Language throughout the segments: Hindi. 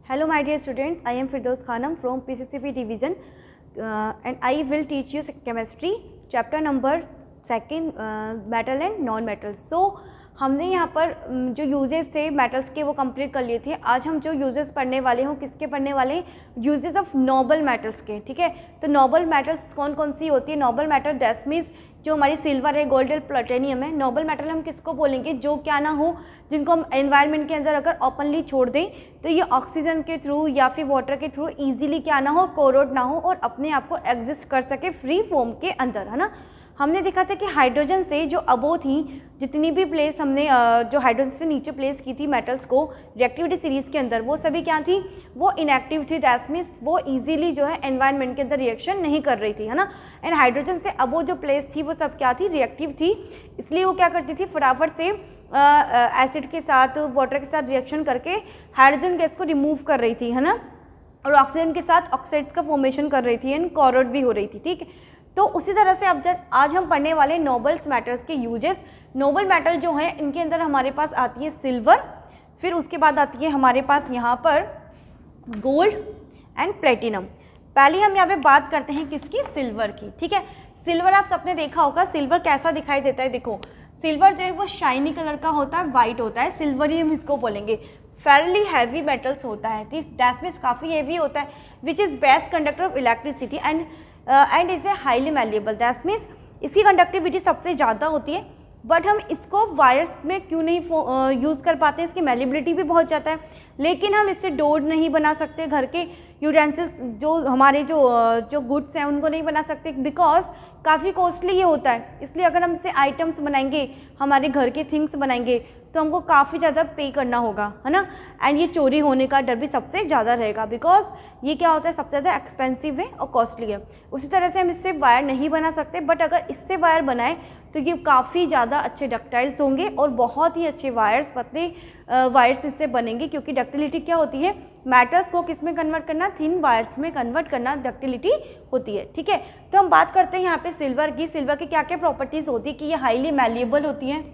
Hello my dear students, I am Firdaus Khanam from PCCB division and I will teach you chemistry chapter number 2 metal and non metals. So हमने यहाँ पर जो यूजेस थे मेटल्स के वो कंप्लीट कर लिए थे. आज हम जो यूजेस पढ़ने वाले हैं किसके पढ़ने वाले हैं? यूजेस ऑफ नोबल मेटल्स के. ठीक है, तो नोबल मेटल्स कौन कौन सी होती है? नोबल मेटल दैट मीन्स जो हमारी सिल्वर है, गोल्ड है, प्लेटिनियम है. नोबल मेटल हम किसको बोलेंगे? जो क्या ना हो, जिनको हम एनवायरनमेंट के अंदर अगर ओपनली छोड़ दें तो ये ऑक्सीजन के थ्रू या फिर वाटर के थ्रू ईजिली क्या ना हो, कोरोड ना हो और अपने आप को एग्जिस्ट कर सके फ्री फॉर्म के अंदर, है ना. हमने देखा था कि हाइड्रोजन से जो अबो थी, जितनी भी प्लेस हमने जो हाइड्रोजन से नीचे प्लेस की थी मेटल्स को रिएक्टिविटी सीरीज़ के अंदर, वो सभी क्या थी? वो इनएक्टिव थी. दैट मीन्स वो इजीली जो है एनवायरनमेंट के अंदर रिएक्शन नहीं कर रही थी, है ना. एंड हाइड्रोजन से अबो जो प्लेस थी वो सब क्या थी? रिएक्टिव थी. इसलिए वो क्या करती थी? फटाफट से एसिड के साथ, वाटर के साथ रिएक्शन करके हाइड्रोजन गैस को रिमूव कर रही थी, है ना, और ऑक्सीजन के साथ ऑक्साइड्स का फॉर्मेशन कर रही थी एंड कोरोड भी हो रही थी. ठीक है, तो उसी तरह से अब जब आज हम पढ़ने वाले नोबल मेटल्स के यूजेस. नोबल मेटल जो है इनके अंदर हमारे पास आती है सिल्वर, फिर उसके बाद आती है हमारे पास यहाँ पर गोल्ड एंड प्लेटिनम. पहले हम यहाँ पे बात करते हैं किसकी? सिल्वर की. ठीक है, सिल्वर आप सबने देखा होगा सिल्वर कैसा दिखाई देता है. देखो सिल्वर जो है वो शाइनी कलर का होता है, वाइट होता है, सिल्वरी हम इसको बोलेंगे. फेरली हैवी मेटल्स होता है, दैट मीन्स काफ़ी हैवी होता है, which is best conductor of electricity and is a highly malleable. That means इसकी कंडक्टिविटी सबसे ज़्यादा होती है, बट हम इसको वायर्स में क्यों नहीं यूज़ कर पाते हैं? इसकी मैलिबिलिटी भी बहुत ज़्यादा है, लेकिन हम इससे डोर नहीं बना सकते. घर के यूटेंसिल्स जो हमारे जो गुड्स हैं उनको नहीं बना सकते, बिकॉज काफ़ी कॉस्टली ये होता है. इसलिए अगर हम इससे आइटम्स बनाएंगे, हमारे घर के थिंग्स बनाएंगे, तो हमको काफ़ी ज़्यादा पे करना होगा, है ना. एंड ये चोरी होने का डर भी सबसे ज़्यादा रहेगा, बिकॉज ये क्या होता है? सबसे ज़्यादा एक्सपेंसिव है और कॉस्टली है. उसी तरह से हम इससे वायर नहीं बना सकते, बट अगर इससे वायर बनाएं तो ये काफ़ी ज़्यादा अच्छे डक्टाइल्स होंगे और बहुत ही अच्छे वायर्स, पतले वायर्स इससे बनेंगे, क्योंकि डक्टिलिटी क्या होती है? मेटल्स को किस में कन्वर्ट करना? थिन वायर्स में कन्वर्ट करना डक्टिलिटी होती है. ठीक है, तो हम बात करते हैं यहाँ पे सिल्वर की. सिल्वर की क्या क्या प्रॉपर्टीज़ होती है? कि ये हाईली मैलिएबल होती है.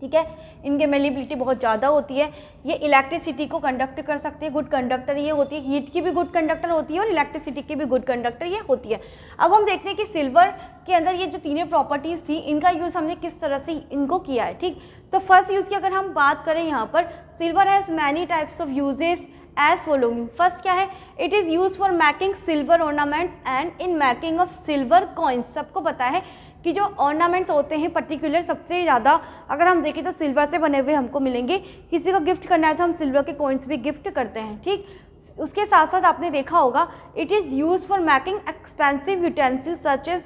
ठीक है, इनके मैलिबिलिटी बहुत ज़्यादा होती है. ये इलेक्ट्रिसिटी को कंडक्ट कर सकती है, गुड कंडक्टर ये होती है. हीट की भी गुड कंडक्टर होती है और इलेक्ट्रिसिटी की भी गुड कंडक्टर ये होती है. अब हम देखते हैं कि सिल्वर के अंदर ये जो तीनों प्रॉपर्टीज़ थी, इनका यूज़ हमने किस तरह से इनको किया है. ठीक, तो फर्स्ट यूज़ की अगर हम बात करें यहाँ पर, silver has many types of uses as following. First क्या है? It is use for making silver ornaments and in making of silver coins. सबको पता है कि जो ऑर्नामेंट्स होते हैं पर्टिकुलर सबसे ज़्यादा अगर हम देखें तो सिल्वर से बने हुए हमको मिलेंगे. किसी को गिफ्ट करना है तो हम सिल्वर के कॉइन्स भी गिफ्ट करते हैं. ठीक, उसके साथ साथ आपने देखा होगा it is use for making expensive utensils such as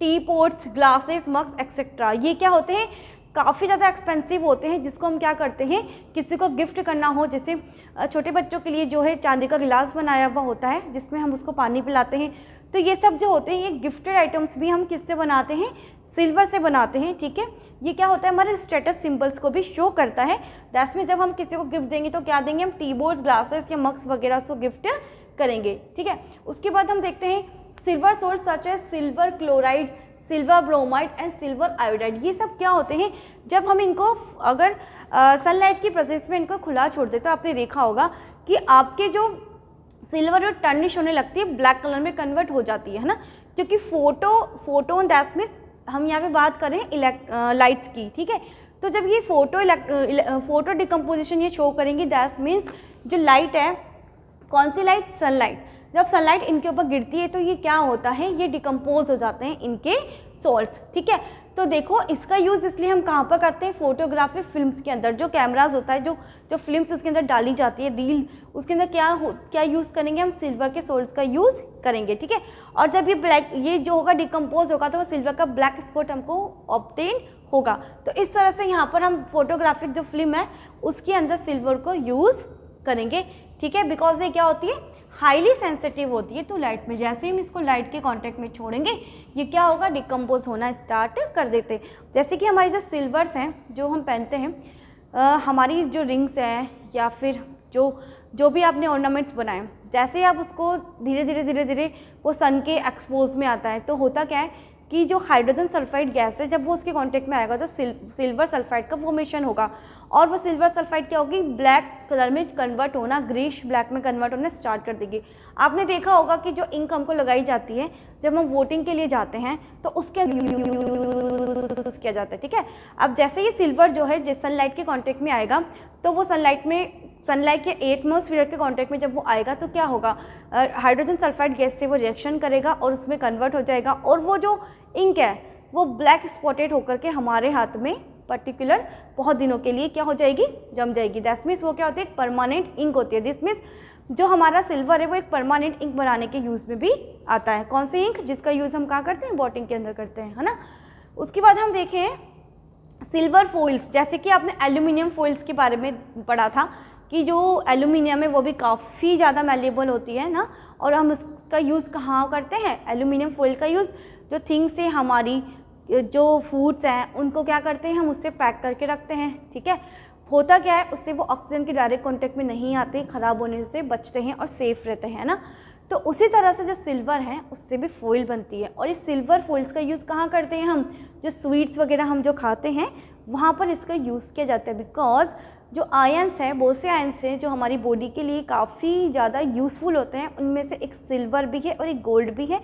tea pots, glasses, mugs etcetera. ये क्या होते हैं? काफ़ी ज़्यादा एक्सपेंसिव होते हैं, जिसको हम क्या करते हैं? किसी को गिफ्ट करना हो, जैसे छोटे बच्चों के लिए जो है चांदी का गिलास बनाया हुआ होता है जिसमें हम उसको पानी पिलाते हैं. तो ये सब जो होते हैं ये गिफ्टेड आइटम्स भी हम किससे बनाते हैं? सिल्वर से बनाते हैं. ठीक है, ये क्या होता है? हमारे स्टेटस सिंबल्स को भी शो करता है. दैट्स मीन जब हम किसी को गिफ्ट देंगे तो क्या देंगे? हम टी बोर्ड्स, ग्लासेस या मग्स वगैरह को गिफ्ट करेंगे. ठीक है, उसके बाद हम देखते हैं silver salt such as silver chloride, silver bromide and silver iodide. ये सब क्या होते हैं? जब हम इनको अगर सनलाइट की प्रेजेंस में इनको खुला छोड़ देते तो आपने देखा होगा कि आपके जो सिल्वर जो टर्निश होने लगती है, ब्लैक कलर में कन्वर्ट हो जाती है ना, क्योंकि फोटोन दैट मीन्स हम यहाँ पे बात करें लाइट्स की. ठीक है, तो जब ये फोटो डिकम्पोजिशन ये शो करेंगी, दैट मीन्स जो लाइट है, कौन सी लाइट? सनलाइट. जब सनलाइट इनके ऊपर गिरती है तो ये क्या होता है? ये डिकम्पोज हो जाते हैं इनके सोल्ट्स. ठीक है, तो देखो इसका यूज़ इसलिए हम कहाँ पर करते हैं? फोटोग्राफी फिल्म्स के अंदर. जो कैमराज होता है, जो फिल्म्स उसके अंदर डाली जाती है, रील, उसके अंदर क्या यूज़ करेंगे? हम सिल्वर के सोल्ट्स का यूज़ करेंगे. ठीक है, और जब ये जो होगा डिकम्पोज होगा तो वो सिल्वर का ब्लैक स्पॉट हमको ऑब्टेन होगा. तो इस तरह से यहाँ पर हम फोटोग्राफिक जो फिल्म है उसके अंदर सिल्वर को यूज़ करेंगे. ठीक है, बिकॉज ये क्या होती है? हाईली सेंसिटिव होती है टू लाइट में. जैसे ही हम इसको लाइट के कांटेक्ट में छोड़ेंगे ये क्या होगा? डिकम्पोज होना स्टार्ट कर देते हैं. जैसे कि हमारी जो सिल्वर्स हैं जो हम पहनते हैं, हमारी जो रिंग्स हैं या फिर जो भी आपने ऑर्नामेंट्स बनाए, जैसे ही आप उसको धीरे धीरे वो सन के एक्सपोज में आता है तो होता क्या है कि जो हाइड्रोजन सल्फाइड गैस है जब वो उसके कांटेक्ट में आएगा तो सिल्वर सल्फाइड का फॉर्मेशन होगा और वो सिल्वर सल्फाइड क्या होगी, ब्लैक कलर में कन्वर्ट होना, ग्रीश ब्लैक में कन्वर्ट होना स्टार्ट कर देगी। आपने देखा होगा कि जो इंक हमको लगाई जाती है जब हम वोटिंग के लिए जाते हैं तो उसके यूज किया जाता है, ठीक है। अब जैसे ये सिल्वर जो है जिस सनलाइट के कांटेक्ट में आएगा तो वो सनलाइट के एटमॉस्फेयर के कांटेक्ट में जब वो आएगा तो क्या होगा, हाइड्रोजन सल्फाइड गैस से वो रिएक्शन करेगा और उसमें कन्वर्ट हो जाएगा और वो जो इंक है वो ब्लैक स्पॉटेड होकर के हमारे हाथ में पर्टिकुलर बहुत दिनों के लिए क्या हो जाएगी, जम जाएगी। दैट मीन्स वो क्या होती है, एक परमानेंट इंक होती है। दिस मीन्स जो हमारा सिल्वर है वो एक परमानेंट इंक बनाने के यूज़ में भी आता है। कौन सी इंक, जिसका यूज़ हम कहाँ करते हैं, वोटिंग के अंदर करते हैं, है ना। उसके बाद हम देखें सिल्वर फॉइल्स, जैसे कि आपने एल्यूमिनियम फॉइल्स के बारे में पढ़ा था कि जो एल्यूमिनियम है वो भी काफ़ी ज़्यादा मैलेबल होती है ना, और हम उसका यूज़ कहाँ करते हैं, एल्यूमिनियम फॉइल का यूज़ जो थिंग्स है हमारी जो फूड्स हैं उनको क्या करते हैं हम उससे पैक करके रखते हैं, ठीक है। होता क्या है, उससे वो ऑक्सीजन के डायरेक्ट कांटेक्ट में नहीं आते, ख़राब होने से बचते हैं और सेफ़ रहते हैं ना। तो उसी तरह से जो सिल्वर है उससे भी फॉइल बनती है और इस सिल्वर फॉइल्स का यूज़ कहाँ करते हैं हम, जो स्वीट्स वगैरह हम जो खाते हैं वहाँ पर इसका यूज़ किया जाता है। बिकॉज जो आयंस हैं, बहुत से आयंस हैं जो हमारी बॉडी के लिए काफ़ी ज़्यादा यूज़फुल होते हैं, उनमें से एक सिल्वर भी है और एक गोल्ड भी है।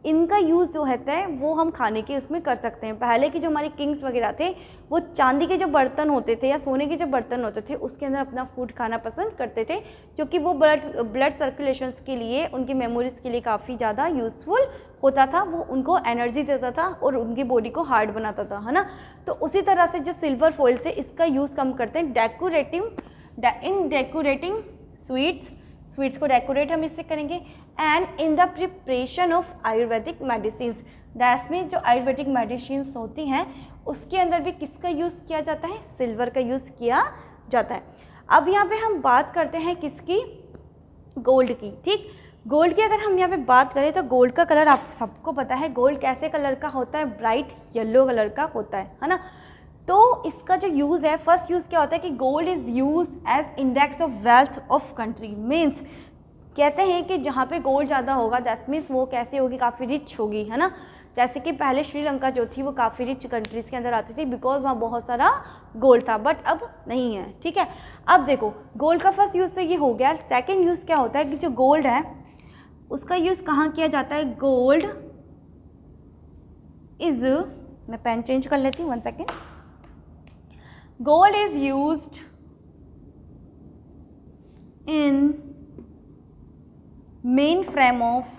इनका यूज़ जो होता है वो हम खाने के उसमें कर सकते हैं। पहले के जो हमारे किंग्स वगैरह थे वो चांदी के जो बर्तन होते थे या सोने के जो बर्तन होते थे उसके अंदर अपना फूड खाना पसंद करते थे, क्योंकि वो ब्लड सर्कुलेशंस के लिए, उनकी मेमोरीज़ के लिए काफ़ी ज़्यादा यूज़फुल होता था, वो उनको एनर्जी देता था और उनकी बॉडी को हार्ड बनाता था, है ना। तो उसी तरह से जो सिल्वर फॉइल से इसका यूज़ कम करते हैं इन डेकोरेटिंग स्वीट्स को डेकोरेट हम इससे करेंगे, and in the preparation of ayurvedic medicines. That means जो आयुर्वेदिक मेडिसिन्स होती हैं उसके अंदर भी किसका यूज़ किया जाता है, सिल्वर का यूज़ किया जाता है। अब यहाँ पे हम बात करते हैं किसकी, गोल्ड की, ठीक। गोल्ड की अगर हम यहाँ पे बात करें तो गोल्ड का कलर आप सबको पता है, गोल्ड कैसे कलर का होता है, ब्राइट येलो कलर का होता है ना। तो इसका जो यूज़ है, फर्स्ट यूज़ क्या होता है कि gold is use as index of wealth of country. Means कहते हैं कि जहाँ पे गोल्ड ज़्यादा होगा दैट मीन्स वो कैसे होगी, काफ़ी रिच होगी, है ना। जैसे कि पहले श्रीलंका जो थी वो काफ़ी रिच कंट्रीज़ के अंदर आती थी बिकॉज वहाँ बहुत सारा गोल्ड था, बट अब नहीं है, ठीक है। अब देखो गोल्ड का फर्स्ट यूज़ तो ये हो गया। सेकेंड यूज़ क्या होता है कि जो गोल्ड है उसका यूज़ कहाँ किया जाता है, गोल्ड इज़, मैं पेन चेंज कर लेती हूँ 1 second. Gold is used in mainframe of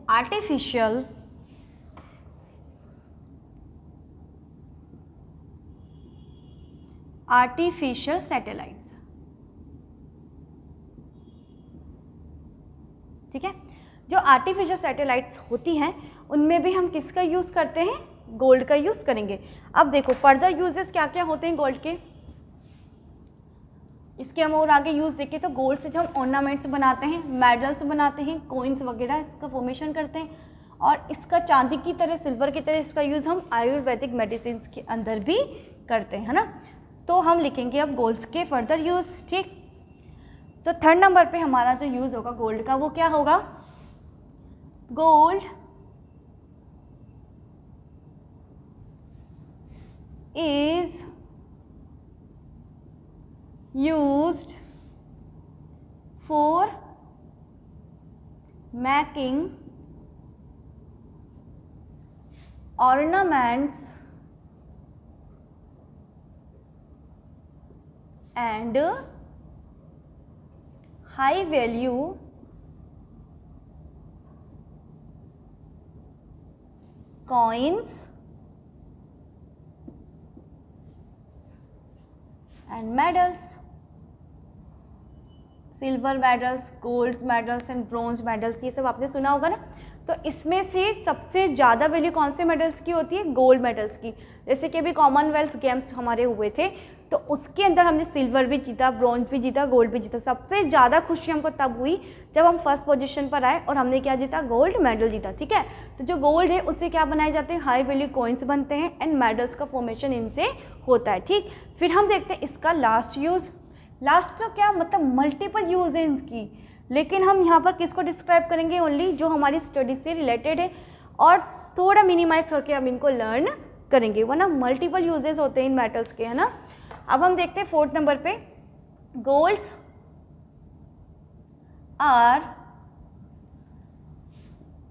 artificial satellites, ठीक है। जो आर्टिफिशियल सैटेलाइट्स होती हैं उनमें भी हम किसका यूज़ करते हैं, गोल्ड का यूज़ करेंगे। अब देखो फर्दर यूजेस क्या क्या होते हैं गोल्ड के, इसके हम और आगे यूज़ देखें तो गोल्ड से जो हम ऑर्नामेंट्स बनाते हैं, मेडल्स बनाते हैं, कॉइन्स वगैरह इसका फॉर्मेशन करते हैं, और इसका चांदी की तरह, सिल्वर की तरह इसका यूज़ हम आयुर्वेदिक मेडिसिन के अंदर भी करते हैं, है ना। तो हम लिखेंगे अब गोल्ड के फर्दर यूज़, ठीक। तो 3rd नंबर पे हमारा जो यूज़ होगा गोल्ड का वो क्या होगा, gold is used for making ornaments and high value coins and medals, silver medals, gold medals and bronze medals, ये सब आपने सुना होगा ना। तो इसमें से सबसे ज़्यादा वैल्यू कौन से मेडल्स की होती है, गोल्ड मेडल्स की। जैसे कि अभी कॉमनवेल्थ गेम्स हमारे हुए थे तो उसके अंदर हमने सिल्वर भी जीता, ब्रॉन्ज भी जीता, गोल्ड भी जीता। सबसे ज़्यादा खुशी हमको तब हुई जब हम फर्स्ट पोजीशन पर आए और हमने क्या जीता, गोल्ड मेडल जीता, ठीक है। तो जो गोल्ड है उससे क्या बनाए जाते हैं, हाई वैल्यू कॉइन्स बनते हैं एंड मेडल्स का फॉर्मेशन इनसे होता है, ठीक। फिर हम देखते हैं इसका लास्ट यूज़। लास्ट तो क्या मतलब मल्टीपल यूजेस की, लेकिन हम यहाँ पर किसको डिस्क्राइब करेंगे, ओनली जो हमारी स्टडी से रिलेटेड है और थोड़ा मिनिमाइज करके हम इनको लर्न करेंगे, वरना मल्टीपल यूजेस होते हैं इन मेटल्स के, है ना। अब हम देखते हैं 4th नंबर पे, golds are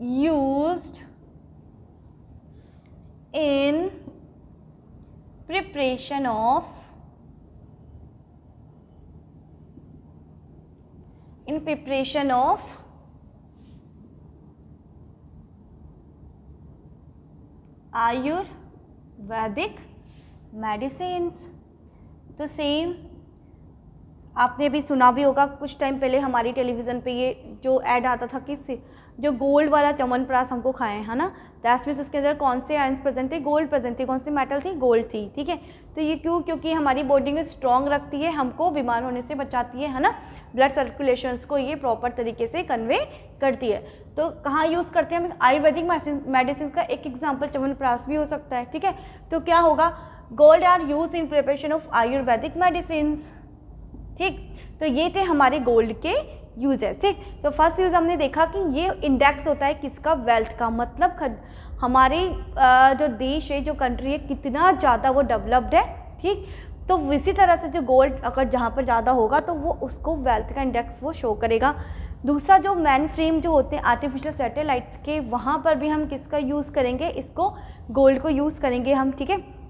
used in preparation of ayurvedic medicines. तो सेम आपने भी सुना भी होगा, कुछ टाइम पहले हमारी टेलीविज़न पे ये जो ऐड आता था कि जो गोल्ड वाला च्यवनप्राश हमको खाएं, है ना, दैट मीन्स उसके अंदर कौन से आयंस प्रेजेंट थे, गोल्ड प्रेजेंट थी। कौन सी मेटल थी, गोल्ड थी, ठीक है। तो ये क्यों, क्योंकि हमारी बॉडी में स्ट्रॉन्ग रखती है, हमको बीमार होने से बचाती है ना, ब्लड सर्कुलेशंस को ये प्रॉपर तरीके से कन्वे करती है। तो कहाँ यूज़ करते हैं हम, आयुर्वेदिक मेडिसिन का एक एग्जाम्पल च्यवनप्राश भी हो सकता है, ठीक है। तो क्या होगा, gold are use in preparation of ayurvedic medicines, ठीक। तो ये थे हमारे गोल्ड के यूजेस, ठीक। तो फर्स्ट यूज हमने देखा कि ये इंडेक्स होता है किसका, वेल्थ का, मतलब हमारे जो देश है, जो कंट्री है, कितना ज़्यादा वो डेवलप्ड है, ठीक। तो इसी तरह से जो गोल्ड अगर जहाँ पर ज़्यादा होगा तो वो उसको वेल्थ का इंडेक्स वो शो करेगा। दूसरा जो मैन फ्रेम जो होते हैं आर्टिफिशियल सैटेलाइट्स के, वहाँ पर भी हम किसका यूज़ करेंगे, इसको गोल्ड को यूज़ करेंगे हम, ठीक है।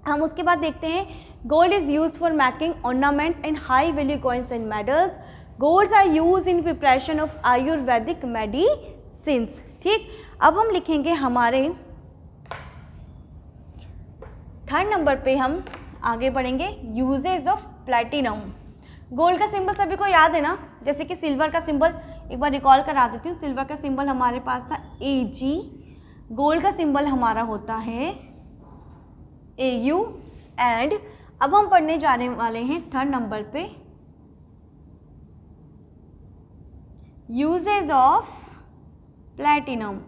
हम उसके बाद देखते हैं, gold is use for making ornaments and high value coins and medals. Golds are use in preparation of ayurvedic medicines, ठीक। अब हम लिखेंगे हमारे 3rd नंबर पे, हम आगे बढ़ेंगे, यूजेज ऑफ प्लैटिनम। गोल्ड का सिंबल सभी को याद है ना, जैसे कि सिल्वर का सिंबल एक बार रिकॉल करा देती हूँ। सिल्वर का सिंबल हमारे पास था Ag, गोल्ड का सिंबल हमारा होता है Au, एंड अब हम पढ़ने जाने वाले हैं 3rd नंबर पे, uses of platinum.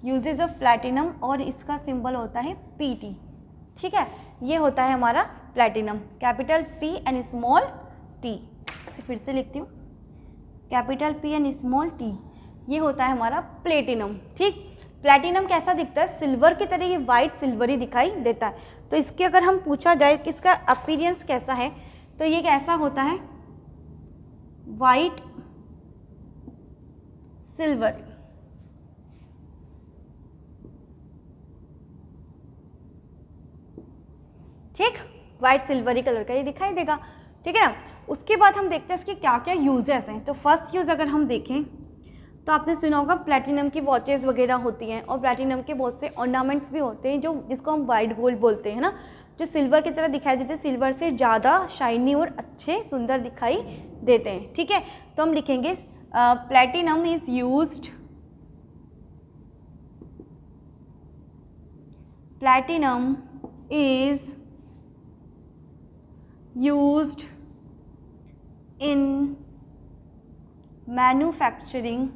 Uses of platinum, और इसका सिंबल होता है Pt, ठीक है। ये होता है हमारा platinum, capital P and small t। इसे फिर से लिखती हूँ, capital P and small t, ये होता है हमारा प्लेटिनम, ठीक। प्लैटिनम कैसा दिखता है, सिल्वर की तरह, ये वाइट सिल्वरी दिखाई देता है। तो इसके अगर हम पूछा जाए कि इसका अपीयरेंस कैसा है, तो ये कैसा होता है, वाइट सिल्वर, ठीक, वाइट सिल्वरी कलर का ये दिखाई देगा, ठीक है ना। उसके बाद हम देखते हैं इसके क्या क्या यूजेस हैं। तो फर्स्ट यूज अगर हम देखें तो आपने सुना होगा प्लैटिनम की वॉचेस वगैरह होती हैं, और प्लैटिनम के बहुत से ऑर्नामेंट्स भी होते हैं, जो जिसको हम वाइट गोल्ड बोलते हैं ना, जो सिल्वर की तरह दिखाई देते हैं, सिल्वर से ज़्यादा शाइनी और अच्छे सुंदर दिखाई देते हैं, ठीक है। तो हम लिखेंगे platinum is used, platinum is used in manufacturing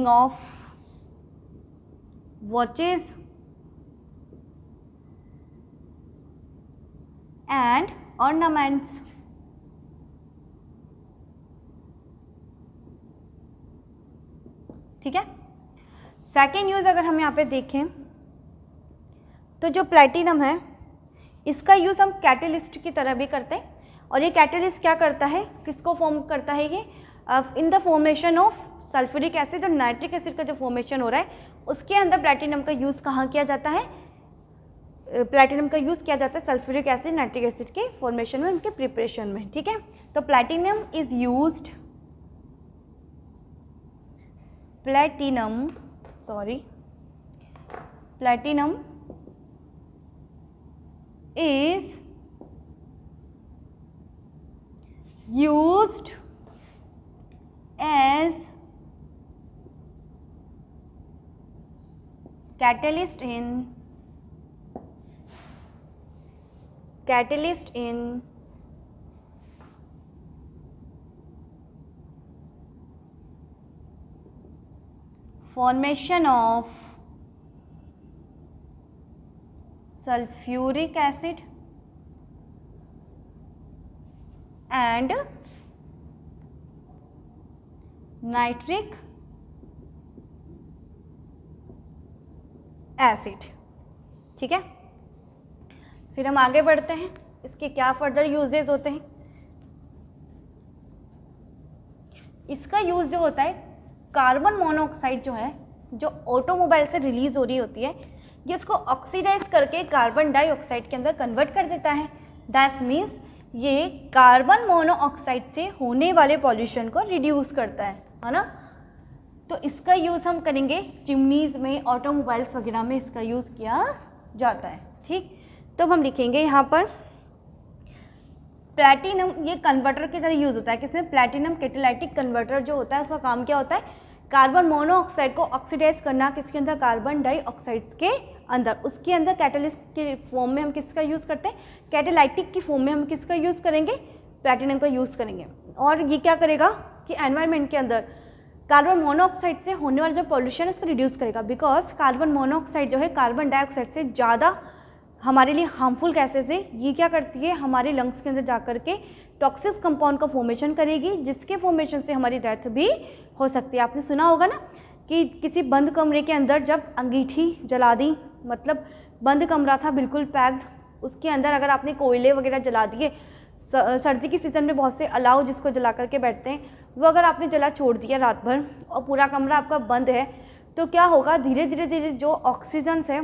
of watches and ornaments, ठीक है। सेकेंड यूज अगर हम यहाँ पे देखें तो जो प्लैटिनम है, इसका यूज़ हम कैटलिस्ट की तरह भी करते हैं, और ये कैटलिस्ट क्या करता है, किसको फॉर्म करता है, ये in the formation of sulphuric acid और नाइट्रिक एसिड का जो फॉर्मेशन हो रहा है, उसके अंदर प्लैटिनम का यूज़ कहाँ किया जाता है, प्लैटिनम का यूज़ किया जाता है सल्फ्यूरिक एसिड नाइट्रिक एसिड के फॉर्मेशन में, उनके प्रिपरेशन में, ठीक है। तो platinum is used, platinum is used as catalyst in formation of sulphuric acid and nitric acid. ठीक है, फिर हम आगे बढ़ते हैं, इसके क्या फर्दर यूजेस होते हैं। इसका यूज जो होता है, कार्बन मोनोऑक्साइड जो है, जो ऑटोमोबाइल से रिलीज हो रही होती है, ये इसको ऑक्सीडाइज करके कार्बन डाइऑक्साइड के अंदर कन्वर्ट कर देता है। दैट मीन्स ये कार्बन मोनोऑक्साइड से होने वाले पॉल्यूशन को रिड्यूस करता है ना। तो इसका यूज़ हम करेंगे चिमनीज़ में, ऑटोमोबाइल्स वगैरह में इसका यूज़ किया जाता है। ठीक, तो हम लिखेंगे यहाँ पर प्लैटिनम, ये कन्वर्टर की तरह यूज़ होता है। किसमें? प्लैटिनम कैटालाइटिक कन्वर्टर जो होता है, उसका काम क्या होता है? कार्बन मोनोऑक्साइड को ऑक्सीडाइज करना, किसके अंदर? कार्बन डाइऑक्साइड के अंदर। उसके अंदर कैटालिस्ट के फॉर्म में हम किसका यूज़ करते हैं? कैटालाइटिक की फॉर्म में हम किसका यूज़ करेंगे? प्लैटिनम का यूज़ करेंगे। और ये क्या करेगा कि एनवायरनमेंट के अंदर कार्बन मोनोऑक्साइड से होने वाला जो पॉल्यूशन है उसको रिड्यूस करेगा। बिकॉज कार्बन मोनोऑक्साइड जो है कार्बन डाइऑक्साइड से ज़्यादा हमारे लिए हार्मफुल गैसेस है। ये क्या करती है? हमारे लंग्स के अंदर जा कर के टॉक्सिक कंपाउंड का फॉर्मेशन करेगी, जिसके फॉर्मेशन से हमारी डेथ भी हो सकती है। आपने सुना होगा ना कि किसी बंद कमरे के अंदर जब अंगीठी जला दी, मतलब बंद कमरा था बिल्कुल पैक्ड, उसके अंदर अगर आपने कोयले वगैरह जला दिए, सर्दी की सीज़न में बहुत से अलाव जिसको जला करके बैठते हैं, वो अगर आपने जला छोड़ दिया रात भर और पूरा कमरा आपका बंद है, तो क्या होगा? धीरे धीरे जो ऑक्सीजन है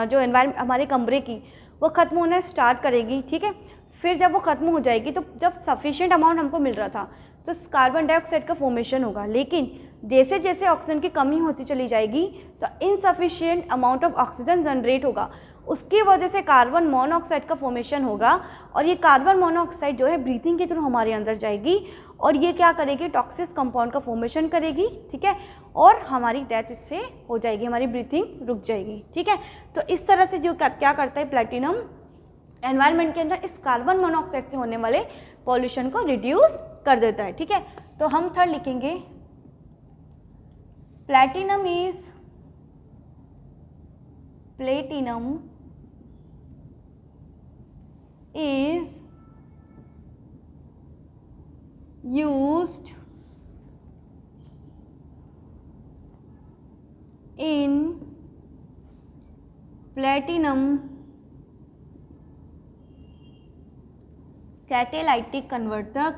जो एनवायरनमेंट हमारे कमरे की, वो ख़त्म होना स्टार्ट करेगी। ठीक है, फिर जब वो ख़त्म हो जाएगी, तो जब सफिशिएंट अमाउंट हमको मिल रहा था तो कार्बन डाइऑक्साइड का फॉर्मेशन होगा। लेकिन जैसे जैसे ऑक्सीजन की कमी होती चली जाएगी तो insufficient amount of oxygen generate होगा, उसकी वजह से कार्बन मोनोऑक्साइड का फॉर्मेशन होगा। और ये कार्बन मोनोऑक्साइड जो है ब्रीथिंग के थ्रू हमारे अंदर जाएगी और ये क्या करेगी? टॉक्सिक कंपाउंड का फॉर्मेशन करेगी। ठीक है, और हमारी डेथ इससे हो जाएगी, हमारी ब्रीथिंग रुक जाएगी। ठीक है, तो इस तरह से जो क्या करता है प्लैटिनम एनवायरनमेंट के अंदर इस कार्बन मोनोऑक्साइड से होने वाले पॉल्यूशन को रिड्यूस कर देता है। ठीक है, तो हम थर्ड लिखेंगे platinum is used in platinum catalytic converters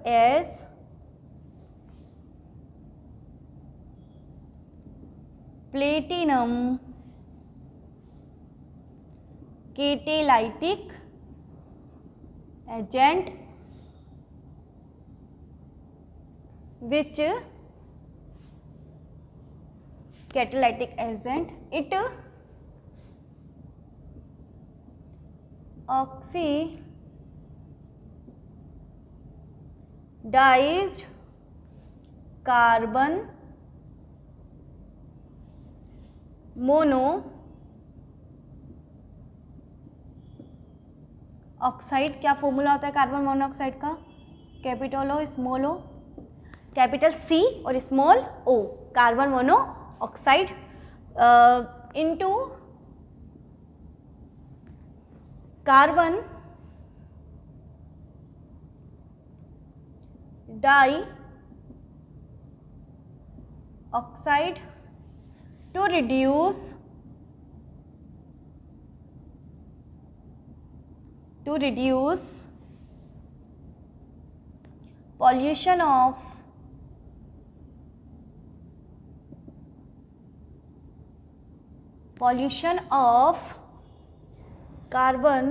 as platinum catalytic agent which catalytic agent it oxidized carbon monoxide, क्या फॉर्मूला होता है कार्बन मोनोऑक्साइड का? Capital O small O, capital C और small O, carbon monoxide into carbon dioxide to reduce pollution of carbon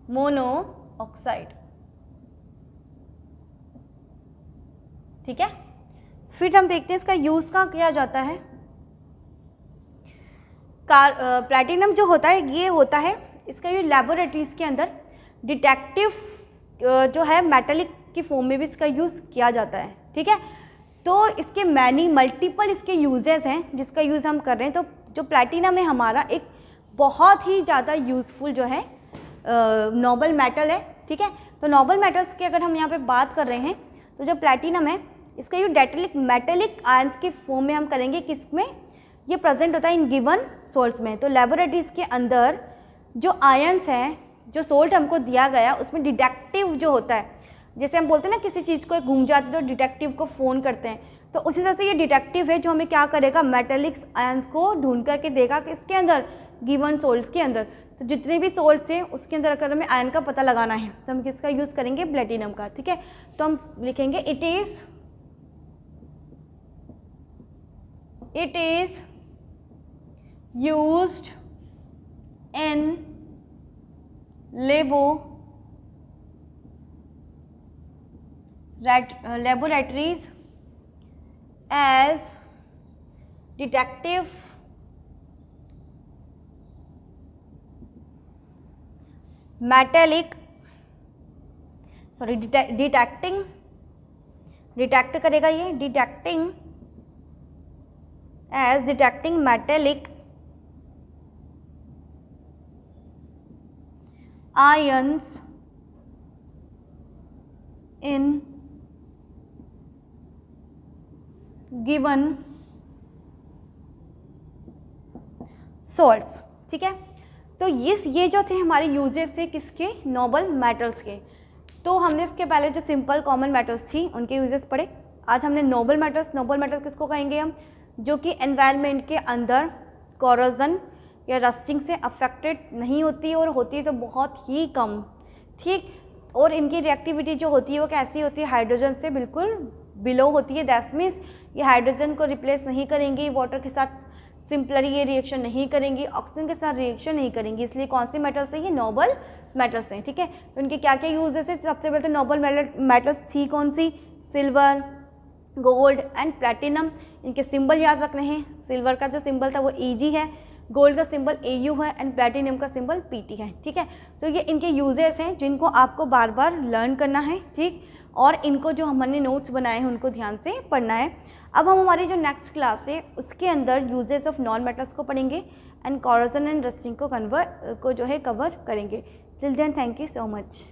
monoxide। ठीक है, फिर हम देखते हैं इसका यूज़ कहाँ किया जाता है। प्लैटिनम जो होता है ये होता है, इसका ये लेबोरेटरीज़ के अंदर डिटेक्टिव जो है मेटालिक की फॉर्म में भी इसका यूज़ किया जाता है। ठीक है, तो इसके मैनी मल्टीपल इसके यूजेस हैं जिसका यूज़ हम कर रहे हैं। तो जो प्लैटिनम है हमारा एक बहुत ही ज़्यादा यूज़फुल जो है नोबल मेटल है, ठीक है। तो नोबल मेटल्स की अगर हम यहाँ पे बात कर रहे हैं तो जो प्लैटिनम है इसका यूज मेटेलिक आयंस के फॉर्म में हम करेंगे। किसमें ये प्रेजेंट होता है? इन गिवन सोल्ट्स में। तो लेबोरेटरीज के अंदर जो आयंस हैं, जो सोल्ट हमको दिया गया उसमें डिटेक्टिव जो होता है, जैसे हम बोलते हैं ना किसी चीज़ को घूम जाती है तो डिटेक्टिव को फ़ोन करते हैं, तो उसी तरह से ये डिटेक्टिव है जो हमें क्या करेगा? मेटेलिक्स आयंस को ढूंढ करके देगा कि इसके अंदर गिवन सोल्ट्स के अंदर, तो जितने भी सोल्ट्स हैं उसके अंदर अगर हमें आयन का पता लगाना है तो हम किसका यूज़ करेंगे? प्लैटिनम का, ठीक है। तो हम लिखेंगे it is used in laboratories as detecting detect करेगा ये detecting metallic ions in given salts, ठीक है। तो ये जो थे हमारे यूजेस थे किसके? नोबल मेटल्स के। तो हमने इसके पहले जो सिंपल कॉमन मेटल्स थी उनके यूजेस पढ़े। आज हमने नोबल मेटल्स किसको कहेंगे हम? जो कि एनवायरनमेंट के अंदर कोरोजन या रस्टिंग से अफेक्टेड नहीं होती और होती है तो बहुत ही कम, ठीक। और इनकी रिएक्टिविटी जो होती है वो कैसी होती है? हाइड्रोजन से बिल्कुल बिलो होती है। दैट मीन्स ये हाइड्रोजन को रिप्लेस नहीं करेंगी, वाटर के साथ सिंपलरी ये रिएक्शन नहीं करेंगी, ऑक्सीजन के साथ रिएक्शन नहीं करेंगी। इसलिए कौन सी मेटल्स हैं? ये नोबल मेटल्स हैं, ठीक है। तो इनके क्या क्या यूजेस है? सबसे पहले तो नोबल मेटल्स थी कौन सी? Silver, gold and platinum. इनके सिंबल याद रखने हैं। सिल्वर का जो सिंबल था वो Ag है, गोल्ड का सिंबल Au है एंड प्लैटिनम का सिंबल Pt है, ठीक है। तो ये इनके यूजेस हैं जिनको आपको बार बार लर्न करना है, ठीक। और इनको जो हमने नोट्स बनाए हैं उनको ध्यान से पढ़ना है। अब हम हमारी जो नेक्स्ट क्लास है उसके अंदर यूजेस ऑफ नॉन मेटल्स को पढ़ेंगे एंड कोरोजन एंड रस्टिंग को जो है कवर करेंगे। Till then thank you so much.